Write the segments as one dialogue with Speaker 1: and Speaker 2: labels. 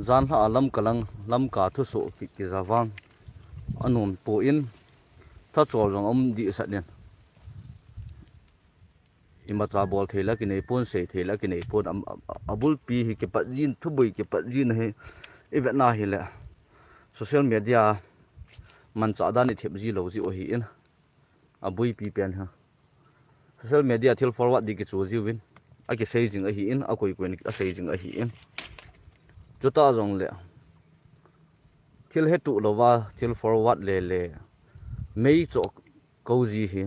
Speaker 1: zan ha alam kalang lam ka thu so ki zawang anom po in tha chol rong om di sat nen ima cha bol thela ki nei pon sei thela ki nei pon abul pi hi ke pat jin thu bui ke pat jin he event na hi la social media man cha da ni thep ji lo ji o hi in abui pi pen ha social media thil forward di ki chu ji win a ki sei jing a hi in a koi koi ni a sei jing a hi in chuta jong le thil he tu lo wa thil forward le mei cho ko ji hi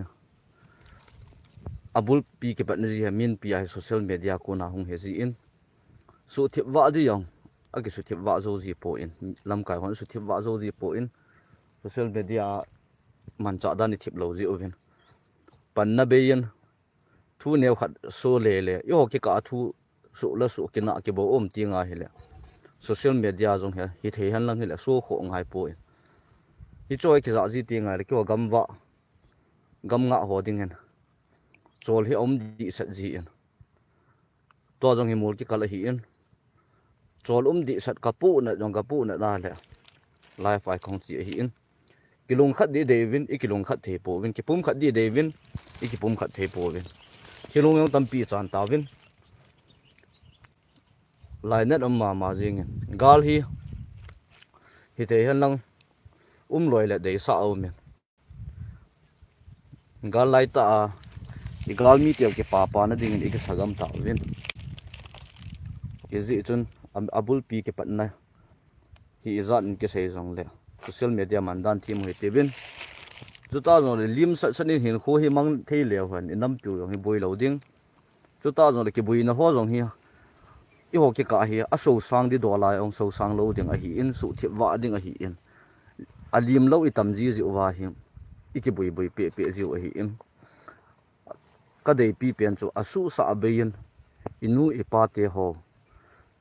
Speaker 1: abul pi ke pat ni ji min pi ai social media ko na hung he ji in su thip wa di yong a ki su thip wa zo ji po in lam kai hon su thip wa zo ji po in social media man cha da ni thip lo ji oven pan na be yin thu neu khat so le yo ki ka thu su la su ki na ki bo om ti nga hi le social media jong he hi thei han lang hi le so kho ngai po in hi choi ki za ji ti ngai le ki wa gam nga ho ding hen chol hi om di sat ji in to jong hi mol ki kala hi in chol di sat ka pu na jong ka pu na la le life ai khong chi hi in kilung khat di devin ikilung khat the po win ki pum khat di devin ikipum khat the po win kilung yong tampi chan ta win lai net ma jing gal hi te han lang loi le dei sa au men gal lai ta i gal mi te ke pa na ding ik sagam ta win izi chun abul pi ke patna hi izat in ke sei jong le social media man dan thi mo he bin chuta jong le lim sat sanin hin kho hi mang thei le han inam pu jong hi boi lo ding chuta jong le ke bui na ho jong hi i ho ke ka hi a so sang di do lai ong so sang lo ding a hi in su thip wa ding a hi in alim lo i tam ji wa hi iki bui pe ji a hi in ka dei pi pen chu asu sa bein inu e pa te ho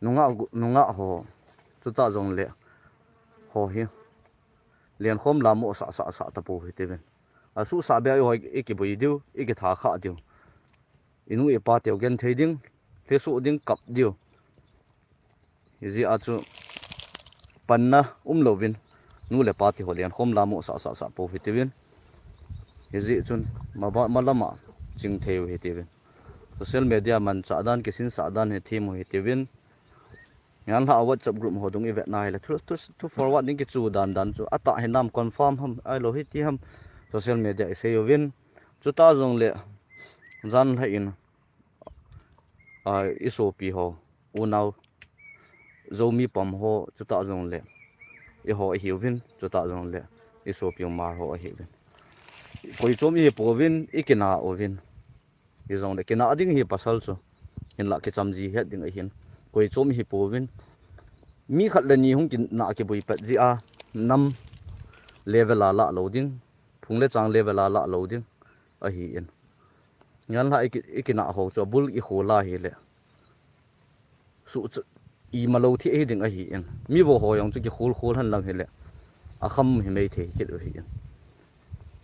Speaker 1: nunga ho chuta jong le ho hi len khom la mo sa ta po hi te ben asu sa be ho iki bui diu iki tha kha diu inu e pa te gen thei ding le su ding kap diu izi achu panna lovin nu le pa ti ho len khom la mo sa po hi te ben izi chun malama ching theu hi te ben social media man cha dan ke sin sa dan he thim hi te ben yan ha WhatsApp group ho dung event nai la to forward ning ki chu dan chu ata he nam confirm ham ai lo hi ti ham social media se yovin chu ta jong le jan ha in isopi ho unau zomi pam ho chu ta jong le e ho hi win chu ta jong le isopi mar ho hi win koi chomi he povin ikina ovin i jong le kina ading hi pasal chu in la ke chamji het ding a hin koi chomi hi povin mi khat la ni hung kin na ke bui pat ji a nam level la loading phung le chang level la loading a hi in ngan la ikina ho chu bul i khola hi le su i malo thi e ding a hi in mi bo ho yong chu ki khol han lang hi le a kham hi mei the ki hi in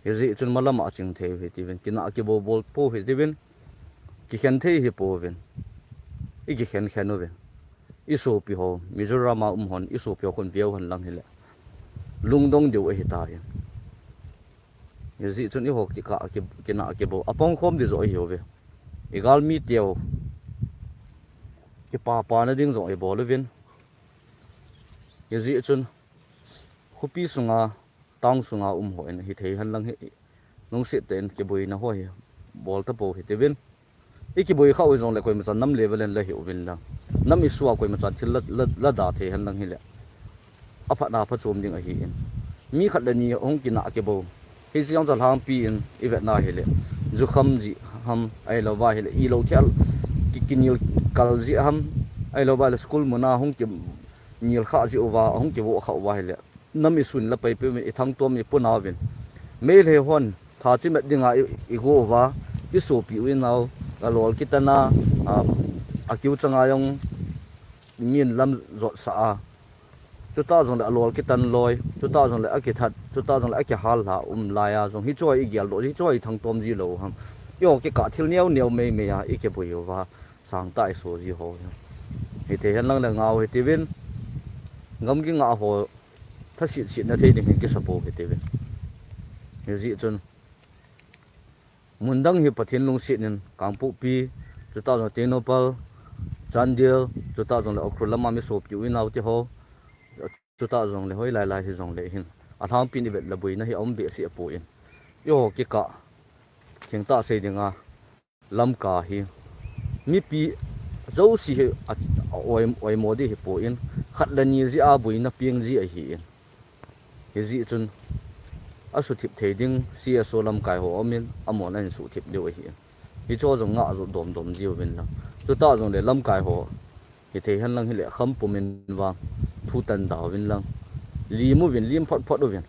Speaker 1: ezi chun malama ching the hi ti ven kina ki bo bol po hi ti ven ki khen the hi po ven i ki khen ven iso pi ho mizoram hon iso pi khon viau han lang hi le lungdong deu hi ta in ezi chun i ho ki ka ki kina ki bo apong khom di zo hi ho ve igal mi teo ki pa na ding zo e bol vin ezi chun khupi sunga tang sunga ho en hi thei han lang hi nong se ten ki boi na ho hi bol ta po hi te vin iki boi kha oi jong le koi ma chan nam level en la hi ovin la nam i suwa koi ma chan thil la da the han lang hi le apha na pha chom ding a hi in mi khat la ni ong ki na ke bo hi jiang jal hang pi in event na hi le zu kham ji ham ai lo wa hi le i lo thial ki kinil kal ji ham ai lo ba le school mo na hong ki nil kha ji owa hong ki bo kha wa hi le nam i sun la pai pe mi thang tom mi pu na vin me le hon tha chi met dinga i go wa i so pi wi naw alol kitana akiu changa yong min lam zo sa chuta jong le alol kitan loi chuta jong le akithat chuta jong le akihal la laya jong hi choi igial do hi choi thang tom ji lo ham yo ki ka thil neu me ya ike buyo wa sang tai so ji ho hi te han lang la ngaw hi ti win ngam ki nga ho tha sit na thei ding ki sapo ke te ben ji chun mundang hi pathin lung sit nin kangpu pi 2010 pal chandil 2000 le okrul lama mi sop yu in out ho 2000 le hoi lai lai hi jong le hin a thang pin ibet labui na hi om be si apo in yo ki ka thing ta sei dinga lam ka hi mi pi zo si oi modi hi po in khat la ni ji a bui na piang ji a hi in hi ji chun a su thip thei ding CSO lam kai ho omin amon an su thip de hi hi cho jong nga zo dom ji win la chu ta jong le lam kai ho hi thei han lang hi le kham pumin wa thu tan daw win lang li mu win lim phot win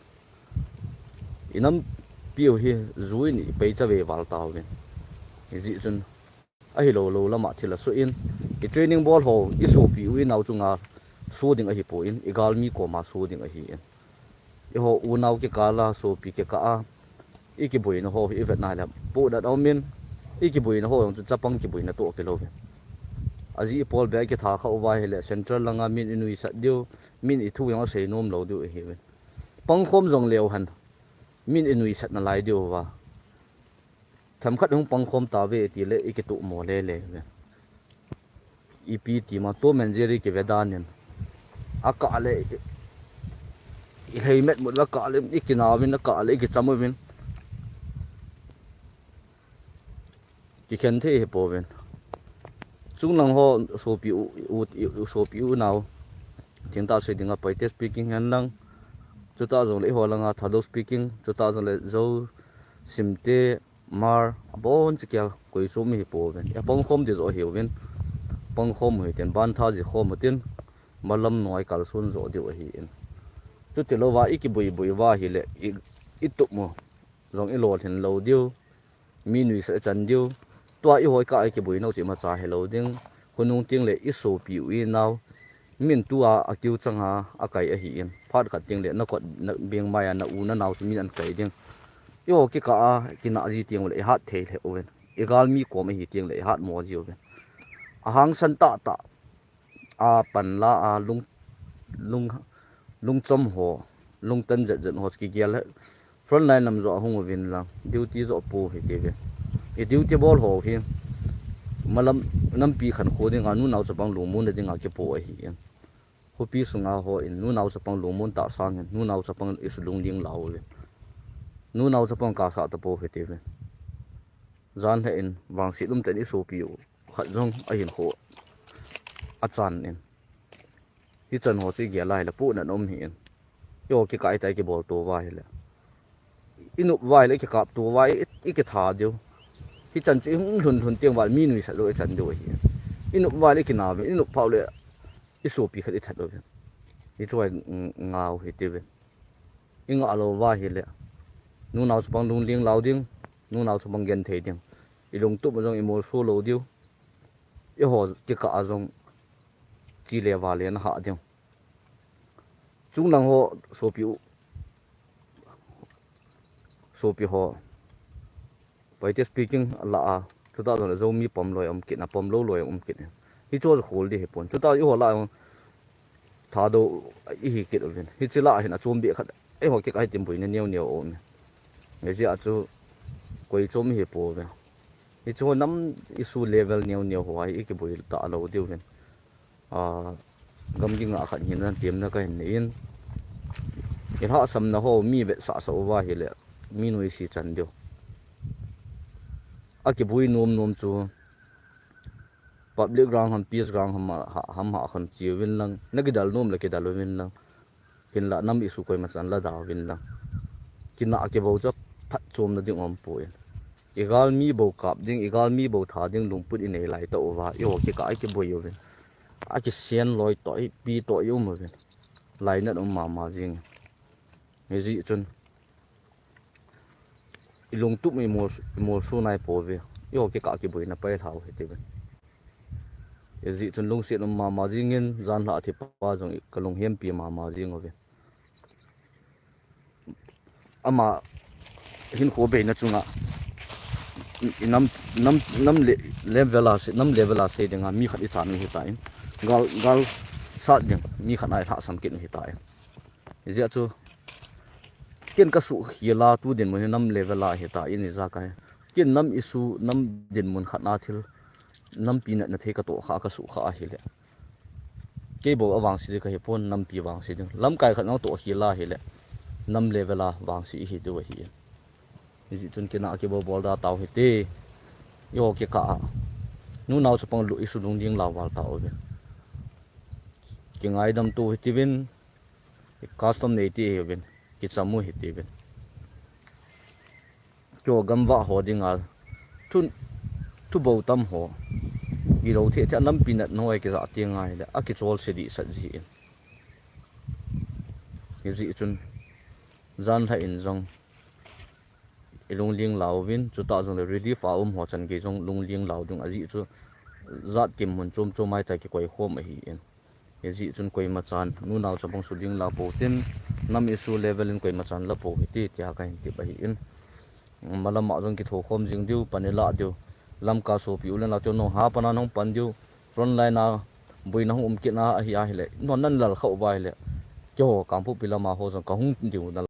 Speaker 1: inam piu hi zui ni pe cha ve wal taw win hi ji chun a hi lo lama thila so in i training ball ho i so pi wi naw chunga so ding a hi po in igal mi ko ma so ding a hi in i ho u naw ke kala so pi ke ka a i ki boi na ho i vet na la pu da daw min i ki boi na ho chu chapang ki boi na to ke lo ve aji pol ba ke tha kha wa hele central langa min inui sa dio min i thu yang sei nom lo dio hi ve pang khom jong leo han min inui sat na lai dio wa tham khat hung pang khom ta ve ti le i ke tu mo le ve ep ti ma to manjeri ke vedanen aka le i hei met mut la ka le ikina win la ka le ki chamu win ki khen the he po wen chung lang ho so pi u naw thing ta se dinga paite speaking han lang 2000 le ho langa thado speaking 2000 le zo simte mar bon chikya koi chumi hi po wen ya pong khom de zo hi wen pong khom hi ten ban tha ji khom tin malam noi kal sun zo de hi in chu te lo wa iki bui wa hi le i tu mo rong i lo thin lo dio mi nui sa chan dio tua i hoi ka iki bui no chi ma cha hello ding hunung ting le i so pi wi naw min tua akyu changa akai a hi in phat khat ting le na kot beng maya na u na naw chi min an kai ding yo ki ka ki na ji ting le hat the le oven egal mi ko ma hi ting le hat mo ji oven a hang san ta a pan la a lung chom ho lung tan jet ho ki gel front line nam zo hung win la duty zo pu hi te ve e duty ball ho hi malam nam pi khan kho ding anu naw chapang lu mun ding a ke po hi en ho pi sunga ho in nu naw chapang lu mun ta sang nu naw chapang is lung ding law ve nu naw chapang ka sa ta po hi te ve zan he in wang si lum ten i so pi khat jong a hin ho a chan en hi chan ho chi ge lai la pu na nom hi en yo ki kai tai ki bol to wa hi le inu wai le ki kap to wai i ki tha dio hi chan chi hung hun tiang wal mi nui sa lo chan do hi inu wai le ki na ve inu phau le i so pi khat i that lo ve hi choi ngau hi te ve inga lo wa hi le nu naw spang lung ling lao ding nu naw spang gen thei ding i lung tu ma jong i mo so lo dio i ho ki ka jong chi le wa le na ha dio chung lang ho so pi ho paite speaking la a chuta don zo mi pom loi om kit na pom lo loi om kit hi cho khol di he pon chuta i ho la tha do i hi kit oven hi chila hin a chom bi khat e ho ki kai tim bui ne neu om nge ji a chu koi chom hi po ve hi chu nam isu level neu ho ai ki bui ta lo diu ven gam gi nga khat hin nan tiam na ka hin in ha sam na ho mi be sa so wa hi le mi noi si chan dio aki bui nom chu public ground ham peace ground ham ha khan chi win lang nagidal nom la ke dal win lang hin la nam isu koi ma chan la da win lang kina ke bo cha phat chom na ding om poin igal mi bo kap ding igal mi bo tha ding lungput in ei lai to wa yo ki ka ke boi yo win a ki sian loi toi pi to yo mo win lai na ma jing me ji chun ilung tu mo so nai po ve yo ke ka ki boi na pai thau he te ve e ji chun lung se ma jing in zan la thi pa jong kalung hem pi ma jing ove ama hin ko be na chunga nam level a se dinga mi khat i chan hi time gal sát nhưng mi khăn ai thả sam kiện hi tai ji chu ken ka su hi la tu din mun nam level la hi ta in za kai ken nam isu nam din mun khana thil nam pi na the ka to kha ka su kha hi le ke bo awang si ka hi pon nam pi wang si ding lam kai khat no to hi la hi le nam level la wang si hi tu hi ji chun ke na ke bo bol da taw hi te yo ke ka nu naw chapang lu isu dung ding la wal ta o ki ngai dam tu hi win custom nei ti hi win ki chamu hi ti win kyo gamwa ho dingal tu bo tam ho gi ro the cha nam pinat noi ke za ti ngai le a ki chol se di sa ji in ki ji chun zan tha in jong ilung ling law win chu ta jong le relief a ho chan ge jong lung ling law dung a ji chu zat kim mun chom chomai ta ki koi khom a hi in ye ji chun koi ma chan nu naw chapong su ding la po tin nam isu level in koi ma chan la po hi ti tia ka hin ti ba hi in malam ma jong ki tho khom jing diu panela diu lam ka so pi ulen la to no ha pana nong pan diu front line na bui na hum ki na hi a hi le non nan lal khau bai le kyo kam pu pilama ho jong ka hung diu